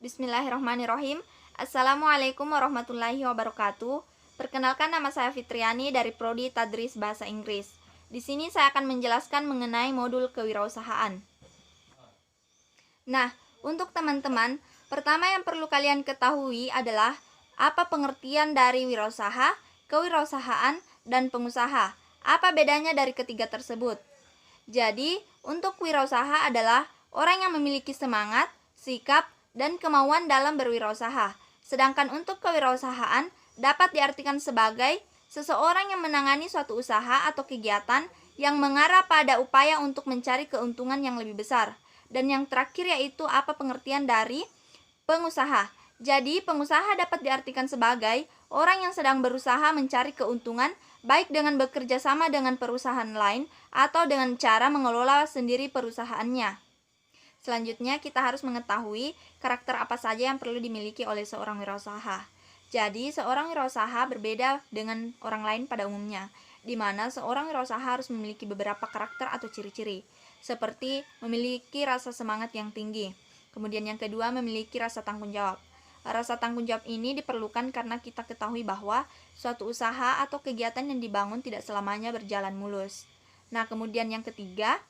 Bismillahirrahmanirrahim. Assalamualaikum warahmatullahi wabarakatuh. Perkenalkan, nama saya Fitriani dari Prodi Tadris Bahasa Inggris. Di sini saya akan menjelaskan mengenai modul kewirausahaan. Nah, untuk teman-teman, pertama yang perlu kalian ketahui adalah apa pengertian dari wirausaha, kewirausahaan, dan pengusaha. Apa bedanya dari ketiga tersebut? Jadi, untuk wirausaha adalah orang yang memiliki semangat, sikap, dan kemauan dalam berwirausaha. Sedangkan untuk kewirausahaan dapat diartikan sebagai seseorang yang menangani suatu usaha atau kegiatan yang mengarah pada upaya untuk mencari keuntungan yang lebih besar. Dan yang terakhir yaitu apa pengertian dari pengusaha. Jadi, pengusaha dapat diartikan sebagai orang yang sedang berusaha mencari keuntungan baik dengan bekerja sama dengan perusahaan lain atau dengan cara mengelola sendiri perusahaannya. Selanjutnya, kita harus mengetahui karakter apa saja yang perlu dimiliki oleh seorang wirausaha. Jadi, seorang wirausaha berbeda dengan orang lain pada umumnya, di mana seorang wirausaha harus memiliki beberapa karakter atau ciri-ciri, seperti memiliki rasa semangat yang tinggi. Kemudian yang kedua, memiliki rasa tanggung jawab. Rasa tanggung jawab ini diperlukan karena kita ketahui bahwa suatu usaha atau kegiatan yang dibangun tidak selamanya berjalan mulus. Nah, kemudian yang ketiga,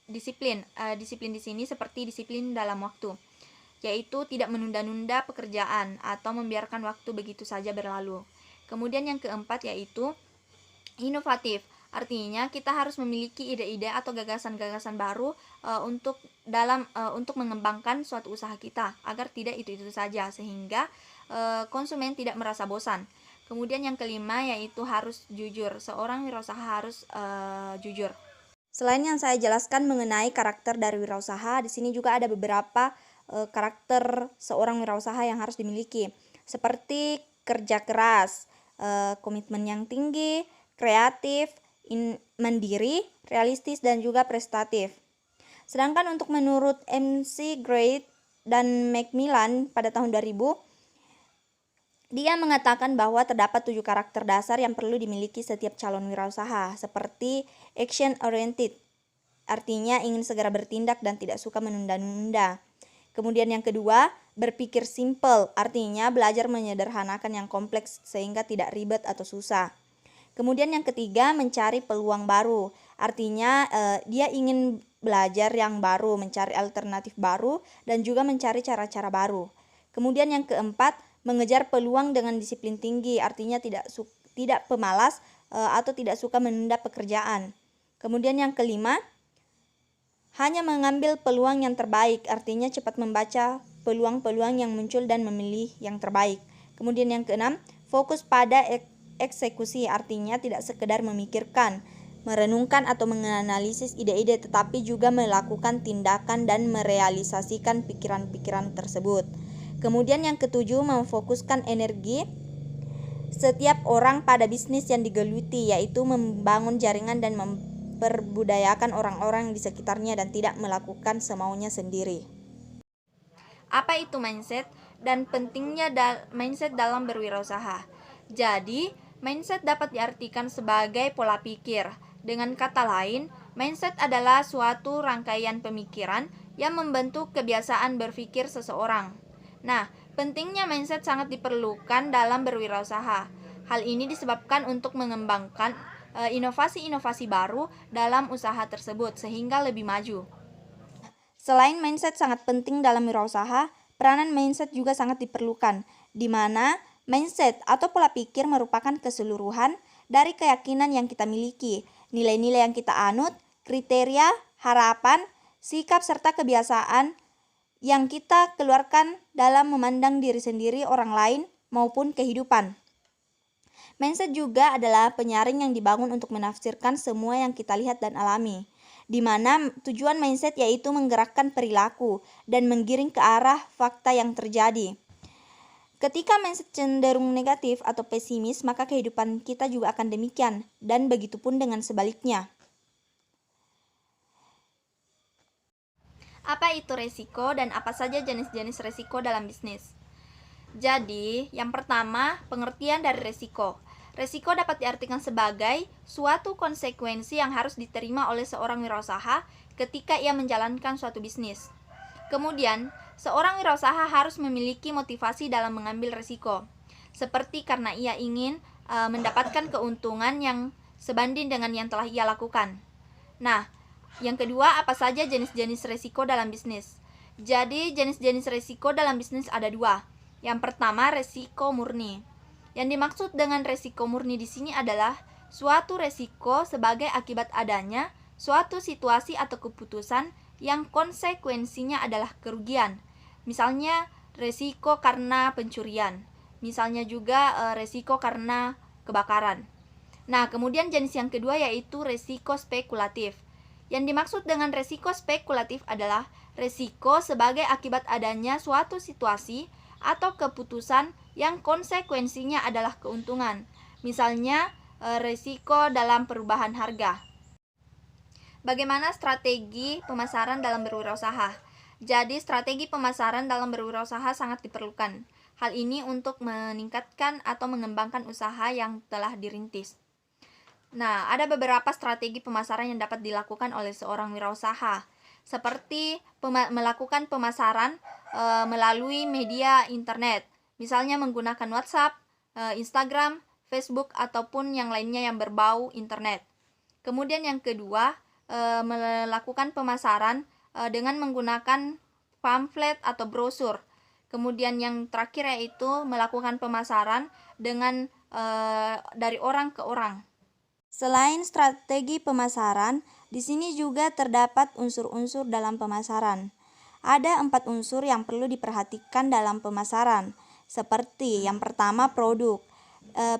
disiplin. Disiplin di sini seperti disiplin dalam waktu, yaitu tidak menunda-nunda pekerjaan atau membiarkan waktu begitu saja berlalu. Kemudian yang keempat yaitu inovatif. Artinya kita harus memiliki ide-ide atau gagasan-gagasan baru untuk mengembangkan suatu usaha kita agar tidak itu-itu saja, sehingga konsumen tidak merasa bosan. Kemudian yang kelima yaitu harus jujur. Seorang wirausaha harus jujur. Selain yang saya jelaskan mengenai karakter dari wirausaha, di sini juga ada beberapa karakter seorang wirausaha yang harus dimiliki, seperti kerja keras, komitmen yang tinggi, kreatif, mandiri, realistis, dan juga prestatif. Sedangkan untuk menurut MC Gray dan Macmillan pada tahun 2000, dia mengatakan bahwa terdapat 7 karakter dasar yang perlu dimiliki setiap calon wirausaha, seperti action oriented, artinya ingin segera bertindak dan tidak suka menunda-nunda. Kemudian yang kedua, berpikir simple, artinya belajar menyederhanakan yang kompleks sehingga tidak ribet atau susah. Kemudian yang ketiga, mencari peluang baru, artinya dia ingin belajar yang baru, mencari alternatif baru, dan juga mencari cara-cara baru. Kemudian yang keempat, mengejar peluang dengan disiplin tinggi, artinya tidak pemalas atau tidak suka menunda pekerjaan. Kemudian yang kelima, hanya mengambil peluang yang terbaik, artinya cepat membaca peluang-peluang yang muncul dan memilih yang terbaik. Kemudian yang keenam, fokus pada eksekusi, artinya tidak sekedar memikirkan, merenungkan atau menganalisis ide-ide, tetapi juga melakukan tindakan dan merealisasikan pikiran-pikiran tersebut. Kemudian yang ketujuh, memfokuskan energi setiap orang pada bisnis yang digeluti, yaitu membangun jaringan dan memperbudayakan orang-orang di sekitarnya dan tidak melakukan semaunya sendiri. Apa itu mindset dan pentingnya mindset dalam berwirausaha? Jadi, mindset dapat diartikan sebagai pola pikir. Dengan kata lain, mindset adalah suatu rangkaian pemikiran yang membentuk kebiasaan berpikir seseorang. Nah, pentingnya mindset sangat diperlukan dalam berwirausaha. Hal ini disebabkan untuk mengembangkan inovasi-inovasi baru dalam usaha tersebut sehingga lebih maju. Selain mindset sangat penting dalam wirausaha, peranan mindset juga sangat diperlukan, di mana mindset atau pola pikir merupakan keseluruhan dari keyakinan yang kita miliki, nilai-nilai yang kita anut, kriteria, harapan, sikap, serta kebiasaan yang kita keluarkan dalam memandang diri sendiri, orang lain, maupun kehidupan. Mindset juga adalah penyaring yang dibangun untuk menafsirkan semua yang kita lihat dan alami, di mana tujuan mindset yaitu menggerakkan perilaku dan menggiring ke arah fakta yang terjadi. Ketika mindset cenderung negatif atau pesimis, maka kehidupan kita juga akan demikian, dan begitupun dengan sebaliknya. Apa itu resiko dan apa saja jenis-jenis resiko dalam bisnis? Jadi, yang pertama, pengertian dari resiko. Resiko dapat diartikan sebagai suatu konsekuensi yang harus diterima oleh seorang wirausaha ketika ia menjalankan suatu bisnis. Kemudian, Seorang wirausaha harus memiliki motivasi dalam mengambil risiko, seperti karena ia ingin mendapatkan keuntungan yang sebanding dengan yang telah ia lakukan. Nah, yang kedua, apa saja jenis-jenis risiko dalam bisnis? Jadi, jenis-jenis risiko dalam bisnis ada dua. Yang pertama, risiko murni. Yang dimaksud dengan risiko murni di sini adalah suatu risiko sebagai akibat adanya suatu situasi atau keputusan yang konsekuensinya adalah kerugian. Misalnya risiko karena pencurian, misalnya juga risiko karena kebakaran. Nah, kemudian jenis yang kedua yaitu risiko spekulatif. Yang dimaksud dengan risiko spekulatif adalah risiko sebagai akibat adanya suatu situasi atau keputusan yang konsekuensinya adalah keuntungan. Misalnya risiko dalam perubahan harga. Bagaimana strategi pemasaran dalam berwirausaha? Jadi, strategi pemasaran dalam berwirausaha sangat diperlukan. Hal ini untuk meningkatkan atau mengembangkan usaha yang telah dirintis. Nah, ada beberapa strategi pemasaran yang dapat dilakukan oleh seorang wirausaha, seperti melakukan pemasaran melalui media internet, misalnya menggunakan WhatsApp, Instagram, Facebook, ataupun yang lainnya yang berbau internet. Kemudian yang kedua, melakukan pemasaran dengan menggunakan pamflet atau brosur. Kemudian yang terakhir yaitu melakukan pemasaran dengan dari orang ke orang. Selain strategi pemasaran, di sini juga terdapat unsur-unsur dalam pemasaran. Ada 4 unsur yang perlu diperhatikan dalam pemasaran, seperti yang pertama produk.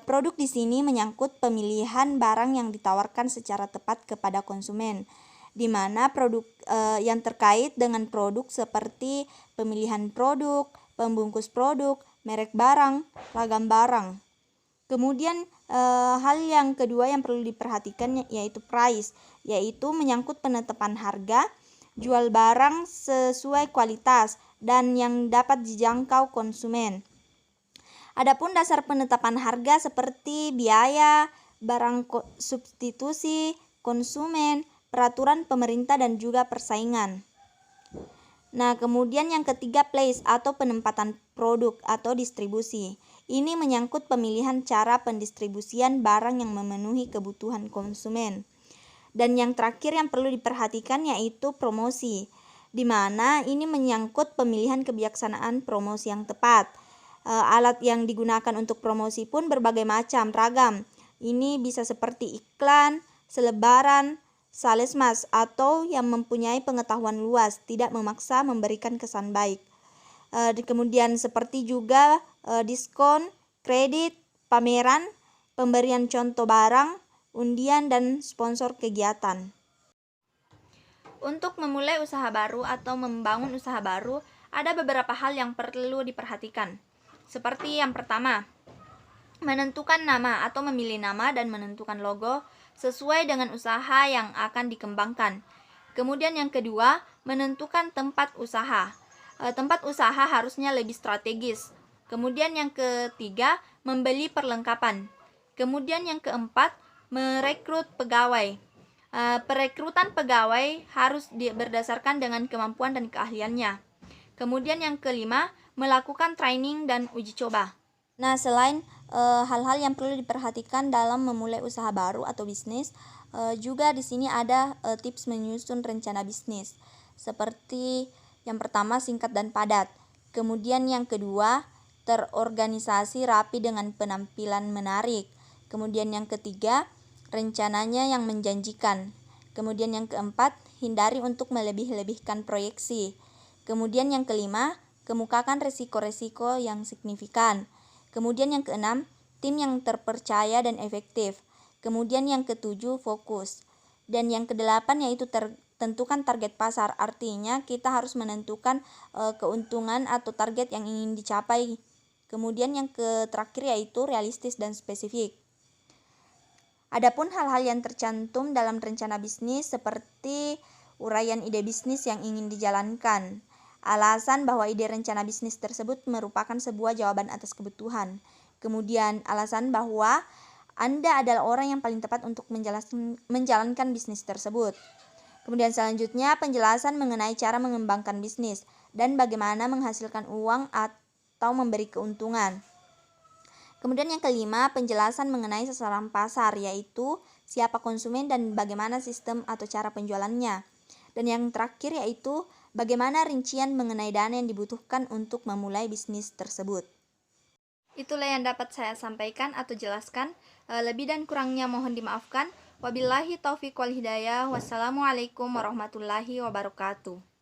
Produk di sini menyangkut pemilihan barang yang ditawarkan secara tepat kepada konsumen, di mana produk yang terkait dengan produk seperti pemilihan produk, pembungkus produk, merek barang, ragam barang. Kemudian hal yang kedua yang perlu diperhatikan yaitu price, yaitu menyangkut penetapan harga, jual barang sesuai kualitas dan yang dapat dijangkau konsumen. Adapun dasar penetapan harga seperti biaya, barang substitusi, konsumen, peraturan pemerintah dan juga persaingan. Nah, kemudian yang ketiga place atau penempatan produk atau distribusi. Ini menyangkut pemilihan cara pendistribusian barang yang memenuhi kebutuhan konsumen. Dan yang terakhir yang perlu diperhatikan yaitu promosi, di mana ini menyangkut pemilihan kebijaksanaan promosi yang tepat. Alat yang digunakan untuk promosi pun berbagai macam, ragam. Ini bisa seperti iklan, selebaran, salesmas, atau yang mempunyai pengetahuan luas, tidak memaksa memberikan kesan baik. Kemudian seperti juga diskon, kredit, pameran, pemberian contoh barang, undian, dan sponsor kegiatan. Untuk memulai usaha baru atau membangun usaha baru, ada beberapa hal yang perlu diperhatikan. Seperti yang pertama, menentukan nama atau memilih nama dan menentukan logo sesuai dengan usaha yang akan dikembangkan. Kemudian yang kedua, menentukan tempat usaha. Tempat usaha harusnya lebih strategis. Kemudian yang ketiga, membeli perlengkapan. Kemudian yang keempat, merekrut pegawai. Perekrutan pegawai harus berdasarkan dengan kemampuan dan keahliannya. Kemudian yang kelima, melakukan training dan uji coba. Nah, selain hal-hal yang perlu diperhatikan dalam memulai usaha baru atau bisnis, juga di sini ada tips menyusun rencana bisnis. Seperti yang pertama, singkat dan padat. Kemudian yang kedua, terorganisasi rapi dengan penampilan menarik. Kemudian yang ketiga, rencananya yang menjanjikan. Kemudian yang keempat, hindari untuk melebih-lebihkan proyeksi. Kemudian yang kelima, kemukakan resiko-resiko yang signifikan. Kemudian yang keenam, tim yang terpercaya dan efektif. Kemudian yang ketujuh, fokus. Dan yang kedelapan yaitu tentukan target pasar. Artinya kita harus menentukan keuntungan atau target yang ingin dicapai. Kemudian yang terakhir yaitu realistis dan spesifik. Adapun hal-hal yang tercantum dalam rencana bisnis seperti uraian ide bisnis yang ingin dijalankan, alasan bahwa ide rencana bisnis tersebut merupakan sebuah jawaban atas kebutuhan. Kemudian alasan bahwa Anda adalah orang yang paling tepat untuk menjalankan bisnis tersebut. Kemudian selanjutnya penjelasan mengenai cara mengembangkan bisnis. dan bagaimana menghasilkan uang atau memberi keuntungan. Kemudian yang kelima, penjelasan mengenai sasaran pasar, yaitu siapa konsumen dan bagaimana sistem atau cara penjualannya. Dan yang terakhir yaitu bagaimana rincian mengenai dana yang dibutuhkan untuk memulai bisnis tersebut. Itulah yang dapat saya sampaikan atau jelaskan. Lebih dan kurangnya mohon dimaafkan. Wabillahi taufiq wal hidayah. Wassalamualaikum warahmatullahi wabarakatuh.